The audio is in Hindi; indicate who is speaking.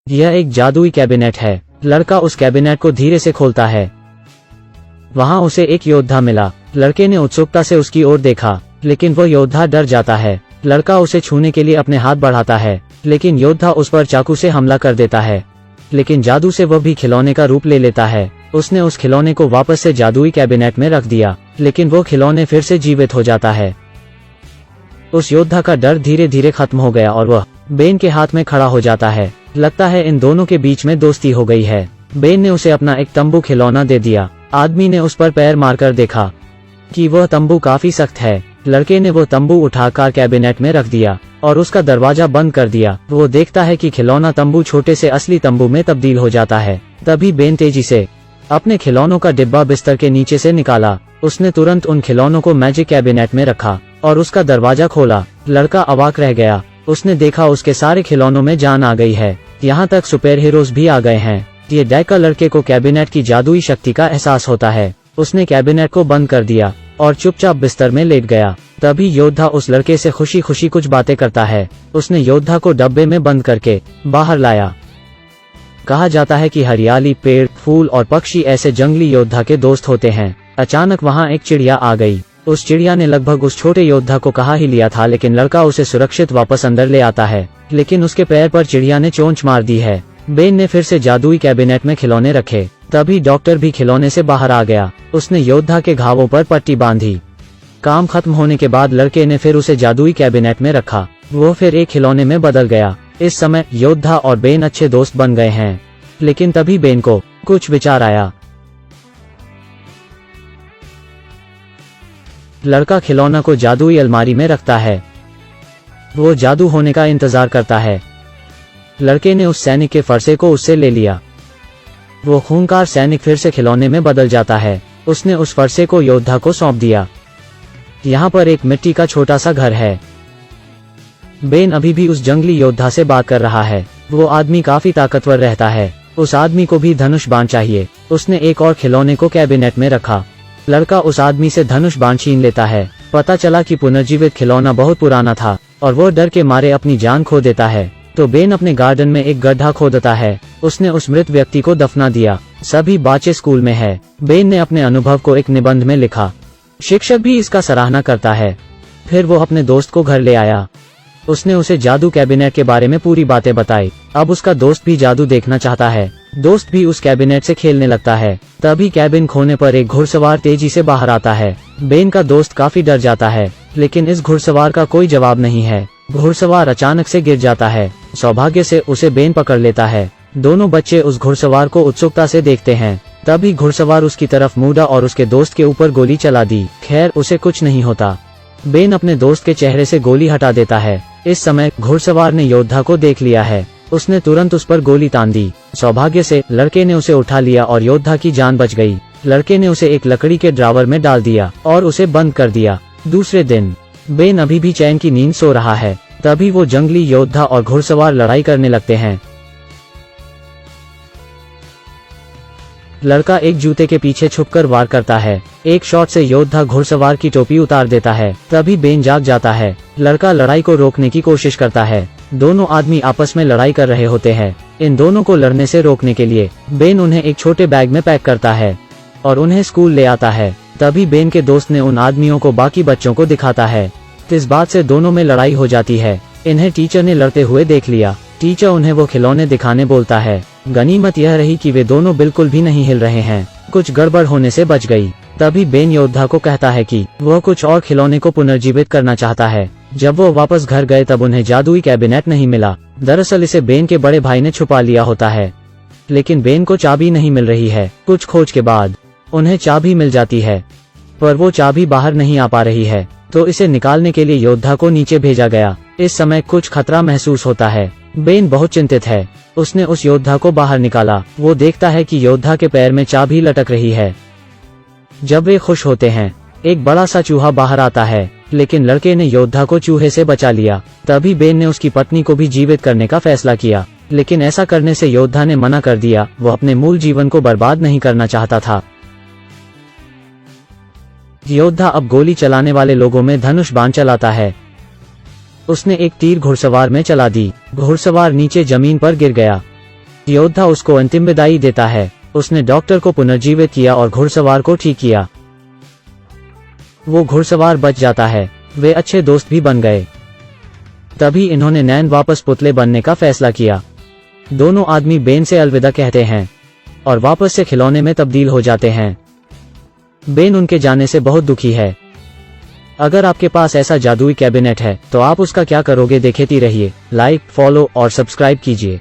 Speaker 1: यह एक जादुई कैबिनेट है। लड़का उस कैबिनेट को धीरे से खोलता है। वहां उसे एक योद्धा मिला। लड़के ने उत्सुकता से उसकी ओर देखा, लेकिन वो योद्धा डर जाता है। लड़का उसे छूने के लिए अपने हाथ बढ़ाता है, लेकिन योद्धा उस पर चाकू से हमला कर देता है। लेकिन जादू से वह भी खिलौने का रूप ले लेता है। उसने उस खिलौने को वापस से जादुई कैबिनेट में रख दिया, लेकिन वो खिलौने फिर से जीवित हो जाता है। उस योद्धा का डर धीरे धीरे खत्म हो गया और वह बेन के हाथ में खड़ा हो जाता है। लगता है इन दोनों के बीच में दोस्ती हो गई है। बेन ने उसे अपना एक तंबू खिलौना दे दिया। आदमी ने उस पर पैर मारकर देखा कि वह तंबू काफी सख्त है। लड़के ने वो तंबू उठाकर कैबिनेट में रख दिया और उसका दरवाजा बंद कर दिया। वो देखता है कि खिलौना तंबू छोटे से असली तंबू में तब्दील हो जाता है। तभी बेन तेजी से अपने खिलौनों का डिब्बा बिस्तर के नीचे से निकाला। उसने तुरंत उन खिलौनों को मैजिक कैबिनेट में रखा और उसका दरवाजा खोला। लड़का अवाक रह गया। उसने देखा उसके सारे खिलौनों में जान आ गई है। यहाँ तक सुपर हीरोज भी आ गए हैं। ये देखकर लड़के को कैबिनेट की जादुई शक्ति का एहसास होता है। उसने कैबिनेट को बंद कर दिया और चुपचाप बिस्तर में लेट गया। तभी योद्धा उस लड़के से खुशी खुशी कुछ बातें करता है। उसने योद्धा को डब्बे में बंद करके बाहर लाया। कहा जाता है कि हरियाली, पेड़, फूल और पक्षी ऐसे जंगली योद्धा के दोस्त होते हैं। अचानक वहाँ एक चिड़िया आ गई। उस चिड़िया ने लगभग उस छोटे योद्धा को कहा ही लिया था, लेकिन लड़का उसे सुरक्षित वापस अंदर ले आता है। लेकिन उसके पैर पर चिड़िया ने चोंच मार दी है। बेन ने फिर से जादुई कैबिनेट में खिलौने रखे। तभी डॉक्टर भी खिलौने से बाहर आ गया। उसने योद्धा के घावों पर पट्टी बांधी। काम खत्म होने के बाद लड़के ने फिर उसे जादुई कैबिनेट में रखा। वो फिर एक खिलौने में बदल गया। इस समय योद्धा और बेन अच्छे दोस्त बन गए हैं। लेकिन तभी बेन को कुछ विचार आया। लड़का खिलौना को जादुई अलमारी में रखता है। वो जादू होने का इंतजार करता है। लड़के ने उस सैनिक के फरसे को उससे ले लिया। वो खूंखार सैनिक फिर से खिलौने में बदल जाता है। उसने उस फरसे को योद्धा को सौंप दिया। यहाँ पर एक मिट्टी का छोटा सा घर है। बेन अभी भी उस जंगली योद्धा से बात कर रहा है। वो आदमी काफी ताकतवर रहता है। उस आदमी को भी धनुष बाण चाहिए। उसने एक और खिलौने को कैबिनेट में रखा। लड़का उस आदमी से धनुष बाण छीन लेता है। पता चला कि पुनर्जीवित खिलौना बहुत पुराना था और वो डर के मारे अपनी जान खो देता है। तो बेन अपने गार्डन में एक गड्ढा खोदता है। उसने उस मृत व्यक्ति को दफना दिया। सभी बच्चे स्कूल में है। बेन ने अपने अनुभव को एक निबंध में लिखा। शिक्षक भी इसका सराहना करता है। फिर वो अपने दोस्त को घर ले आया। उसने उसे जादू कैबिनेट के बारे में पूरी बातें बताई। अब उसका दोस्त भी जादू देखना चाहता है। दोस्त भी उस कैबिनेट से खेलने लगता है। तभी कैबिन खोने पर एक घुड़सवार तेजी से बाहर आता है। बेन का दोस्त काफी डर जाता है, लेकिन इस घुड़सवार का कोई जवाब नहीं है। घुड़सवार अचानक से गिर जाता है। सौभाग्य से उसे बेन पकड़ लेता है। दोनों बच्चे उस घुड़सवार को उत्सुकता से देखते हैं। तभी घुड़सवार उसकी तरफ मुड़ा और उसके दोस्त के ऊपर गोली चला दी। खैर, उसे कुछ नहीं होता। बेन अपने दोस्त के चेहरे से गोली हटा देता है। इस समय घुड़सवार ने योद्धा को देख लिया है। उसने तुरंत उस पर गोली तान दी। सौभाग्य से लड़के ने उसे उठा लिया और योद्धा की जान बच गई। लड़के ने उसे एक लकड़ी के ड्रावर में डाल दिया और उसे बंद कर दिया। दूसरे दिन बेन अभी भी चैन की नींद सो रहा है। तभी वो जंगली योद्धा और घुड़सवार लड़ाई करने लगते हैं। लड़का एक जूते के पीछे छुपकर वार करता है। एक शॉट से योद्धा घुड़सवार की टोपी उतार देता है। तभी बेन जाग जाता है। लड़का लड़ाई को रोकने की कोशिश करता है। दोनों आदमी आपस में लड़ाई कर रहे होते हैं। इन दोनों को लड़ने से रोकने के लिए बेन उन्हें एक छोटे बैग में पैक करता है और उन्हें स्कूल ले आता है। तभी बेन के दोस्त ने उन आदमियों को बाकी बच्चों को दिखाता है। इस बात से दोनों में लड़ाई हो जाती है। इन्हें टीचर ने लड़ते हुए देख लिया। टीचर उन्हें वो खिलौने दिखाने बोलता है। गनीमत यह रही कि वे दोनों बिल्कुल भी नहीं हिल रहे हैं। कुछ गड़बड़ होने से बच गई। तभी बेन योद्धा को कहता है कि वह कुछ और खिलौने को पुनर्जीवित करना चाहता है। जब वो वापस घर गए तब उन्हें जादुई कैबिनेट नहीं मिला। दरअसल इसे बेन के बड़े भाई ने छुपा लिया होता है। लेकिन बेन को चाबी नहीं मिल रही है। कुछ खोज के बाद उन्हें चाबी मिल जाती है, पर वो चाबी बाहर नहीं आ पा रही है। तो इसे निकालने के लिए योद्धा को नीचे भेजा गया। इस समय कुछ खतरा महसूस होता है। बेन बहुत चिंतित है। उसने उस योद्धा को बाहर निकाला। वो देखता है कि योद्धा के पैर में चाबी लटक रही है। जब वे खुश होते हैं, एक बड़ा सा चूहा बाहर आता है, लेकिन लड़के ने योद्धा को चूहे से बचा लिया। तभी बेन ने उसकी पत्नी को भी जीवित करने का फैसला किया, लेकिन ऐसा करने से योद्धा ने मना कर दिया। वो अपने मूल जीवन को बर्बाद नहीं करना चाहता था। योद्धा अब गोली चलाने वाले लोगों में धनुष बाण चलाता है। उसने एक तीर घुड़सवार में चला दी। घुड़सवार नीचे जमीन पर गिर गया। योद्धा उसको अंतिम विदाई देता है। उसने डॉक्टर को पुनर्जीवित किया और घुड़सवार को ठीक किया। वो घुड़सवार बच जाता है। वे अच्छे दोस्त भी बन गए। तभी इन्होंने नैन वापस पुतले बनने का फैसला किया। दोनों आदमी बेन से अलविदा कहते हैं और वापस से खिलौने में तब्दील हो जाते हैं। बेन उनके जाने से बहुत दुखी है। अगर आपके पास ऐसा जादुई कैबिनेट है तो आप उसका क्या करोगे? देखते रहिए, लाइक, फॉलो और सब्सक्राइब कीजिए।